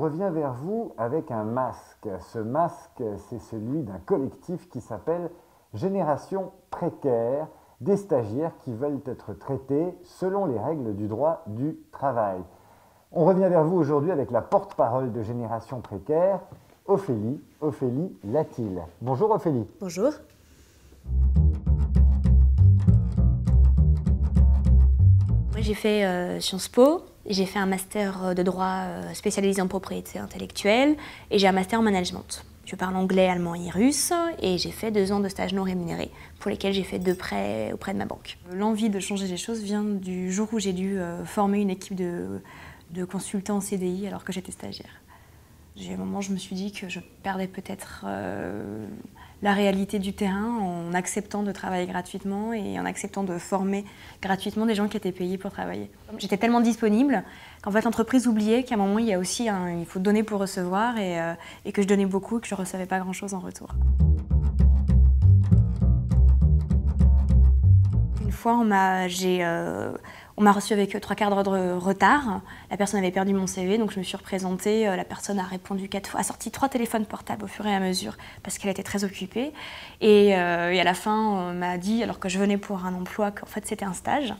reviens vers vous avec un masque. Ce masque, c'est celui d'un collectif qui s'appelle Génération Précaire, des stagiaires qui veulent être traités selon les règles du droit du travail. On revient vers vous aujourd'hui avec la porte-parole de Génération Précaire, Ophélie Latil. Bonjour Ophélie. Bonjour. Moi j'ai fait Sciences Po, j'ai fait un master de droit spécialisé en propriété intellectuelle et j'ai un master en management. Je parle anglais, allemand et russe et j'ai fait 2 ans de stage non rémunéré pour lesquels j'ai fait 2 prêts auprès de ma banque. L'envie de changer les choses vient du jour où j'ai dû former une équipe de consultants en CDI alors que j'étais stagiaire. J'ai un moment, je me suis dit que je perdais peut-être la réalité du terrain en acceptant de travailler gratuitement et en acceptant de former gratuitement des gens qui étaient payés pour travailler. J'étais tellement disponible qu'en fait l'entreprise oubliait qu'à un moment il y a aussi il faut donner pour recevoir et que je donnais beaucoup et que je ne recevais pas grand-chose en retour. Une fois, on m'a reçu avec 3/4 d'heure de retard. La personne avait perdu mon CV, donc je me suis représentée. La personne a répondu 4 fois, a sorti 3 téléphones portables au fur et à mesure parce qu'elle était très occupée. Et à la fin, on m'a dit, alors que je venais pour un emploi, qu'en fait c'était un stage.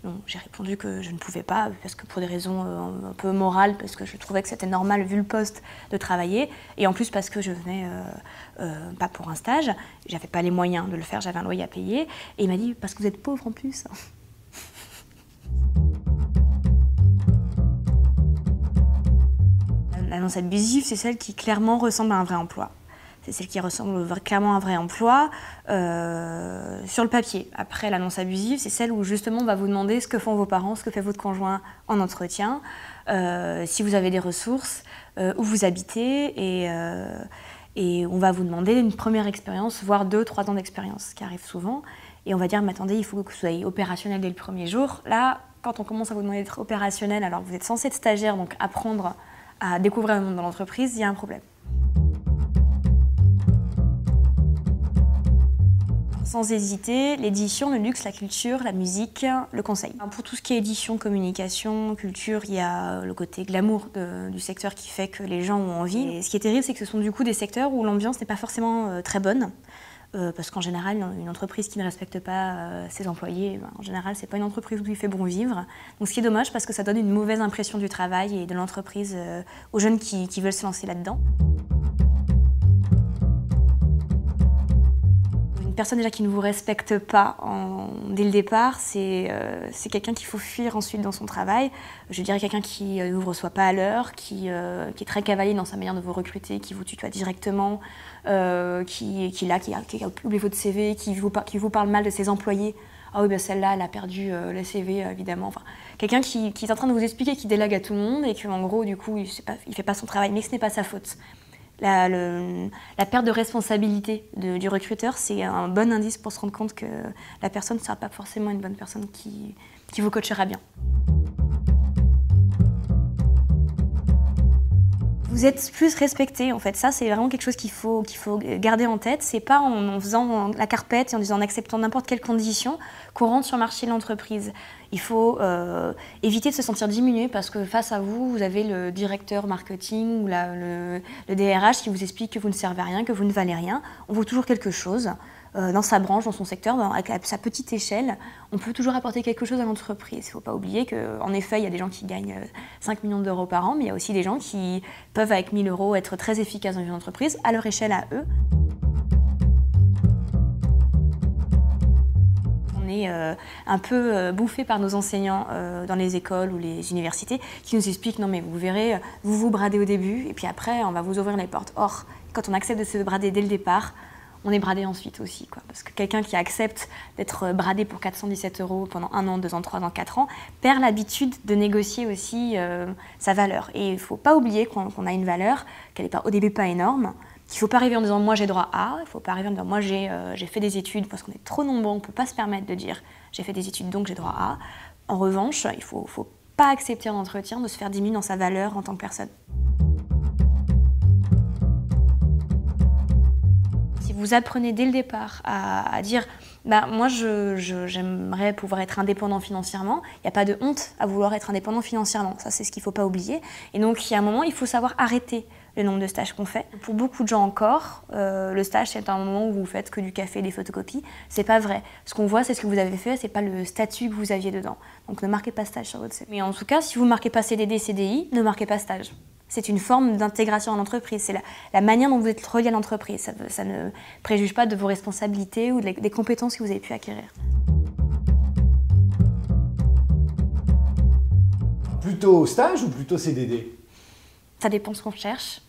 Donc j'ai répondu que je ne pouvais pas, parce que pour des raisons un peu morales, parce que je trouvais que c'était normal vu le poste de travailler, et en plus parce que je venais pas pour un stage, j'avais pas les moyens de le faire, j'avais un loyer à payer, et il m'a dit parce que vous êtes pauvre en plus. L'annonce abusive, c'est celle qui clairement ressemble à un vrai emploi. C'est celle qui ressemble clairement à un vrai emploi sur le papier. Après, l'annonce abusive, c'est celle où justement on va vous demander ce que font vos parents, ce que fait votre conjoint en entretien, si vous avez des ressources, où vous habitez, et on va vous demander une première expérience, voire 2-3 ans d'expérience, ce qui arrive souvent. Et on va dire, mais attendez, il faut que vous soyez opérationnel dès le premier jour. Là, quand on commence à vous demander d'être opérationnel, alors que vous êtes censé être stagiaire, donc apprendre à découvrir le monde de l'entreprise, il y a un problème. Sans hésiter, l'édition, le luxe, la culture, la musique, le conseil. Pour tout ce qui est édition, communication, culture, il y a le côté glamour du secteur qui fait que les gens ont envie. Et ce qui est terrible, c'est que ce sont du coup des secteurs où l'ambiance n'est pas forcément très bonne. Parce qu'en général, une entreprise qui ne respecte pas ses employés, en général, c'est pas une entreprise où il fait bon vivre. Donc ce qui est dommage parce que ça donne une mauvaise impression du travail et de l'entreprise aux jeunes qui veulent se lancer là-dedans. Une personne déjà qui ne vous respecte pas dès le départ, c'est quelqu'un qu'il faut fuir ensuite dans son travail. Je dirais quelqu'un qui ne vous reçoit pas à l'heure, qui est très cavalier dans sa manière de vous recruter, qui vous tutoie directement, qui a oublié votre CV, qui vous parle mal de ses employés. Ah oui, ben celle-là, elle a perdu le CV, évidemment. Enfin, quelqu'un qui est en train de vous expliquer qu'il délègue à tout le monde et qu'en gros, du coup, il ne fait pas son travail, mais ce n'est pas sa faute. La perte de responsabilité du recruteur, c'est un bon indice pour se rendre compte que la personne ne sera pas forcément une bonne personne qui vous coachera bien. Vous êtes plus respecté, en fait. Ça, c'est vraiment quelque chose qu'il faut garder en tête. C'est pas en faisant la carpette et en acceptant n'importe quelle condition qu'on rentre sur le marché de l'entreprise. Il faut éviter de se sentir diminué parce que face à vous, vous avez le directeur marketing ou le DRH qui vous explique que vous ne servez à rien, que vous ne valez rien. On vaut toujours quelque chose. Dans sa branche, dans son secteur, avec sa petite échelle, on peut toujours apporter quelque chose à l'entreprise. Il ne faut pas oublier qu'en effet, il y a des gens qui gagnent 5 millions d'euros par an, mais il y a aussi des gens qui peuvent, avec 1 000 euros, être très efficaces dans une entreprise, à leur échelle à eux. On est un peu bouffé par nos enseignants dans les écoles ou les universités qui nous expliquent « non mais vous verrez, vous vous bradez au début et puis après, on va vous ouvrir les portes ». Or, quand on accepte de se brader dès le départ, on est bradé ensuite aussi, quoi. Parce que quelqu'un qui accepte d'être bradé pour 417 € pendant 1 an, 2 ans, 3 ans, 4 ans, perd l'habitude de négocier aussi sa valeur. Et il ne faut pas oublier qu'on a une valeur, qu'elle n'est au début pas énorme, qu'il ne faut pas arriver en disant « moi j'ai droit à », il ne faut pas arriver en disant « moi j'ai fait des études », parce qu'on est trop nombreux, on ne peut pas se permettre de dire « j'ai fait des études donc j'ai droit à ». En revanche, il ne faut pas accepter en entretien de se faire diminuer dans sa valeur en tant que personne. vous apprenez dès le départ à dire moi j'aimerais pouvoir être indépendant financièrement, il n'y a pas de honte à vouloir être indépendant financièrement, ça c'est ce qu'il ne faut pas oublier. Et donc il y a un moment, il faut savoir arrêter le nombre de stages qu'on fait. Pour beaucoup de gens encore, le stage c'est un moment où vous faites que du café et des photocopies, c'est pas vrai. Ce qu'on voit c'est ce que vous avez fait, c'est pas le statut que vous aviez dedans. Donc ne marquez pas stage sur votre CV. Mais en tout cas, si vous ne marquez pas CDD, CDI, ne marquez pas stage. C'est une forme d'intégration à l'entreprise, c'est la manière dont vous êtes relié à l'entreprise. Ça ne préjuge pas de vos responsabilités ou des compétences que vous avez pu acquérir. Plutôt stage ou plutôt CDD? Ça dépend de ce qu'on cherche.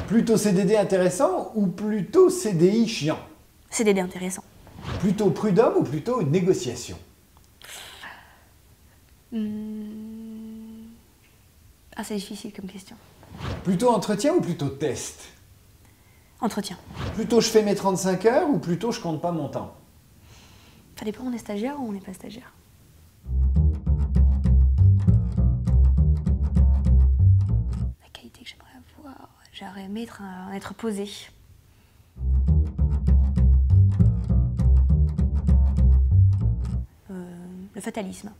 Plutôt CDD intéressant ou plutôt CDI chiant? CDD intéressant. Plutôt prud'homme ou plutôt négociation? Ah, c'est difficile comme question. Plutôt entretien ou plutôt test? Entretien. Plutôt je fais mes 35 heures ou plutôt je compte pas mon temps? Ça dépend, on est stagiaire ou on n'est pas stagiaire. La qualité que j'aimerais avoir, j'aurais aimé être posée. Le fatalisme.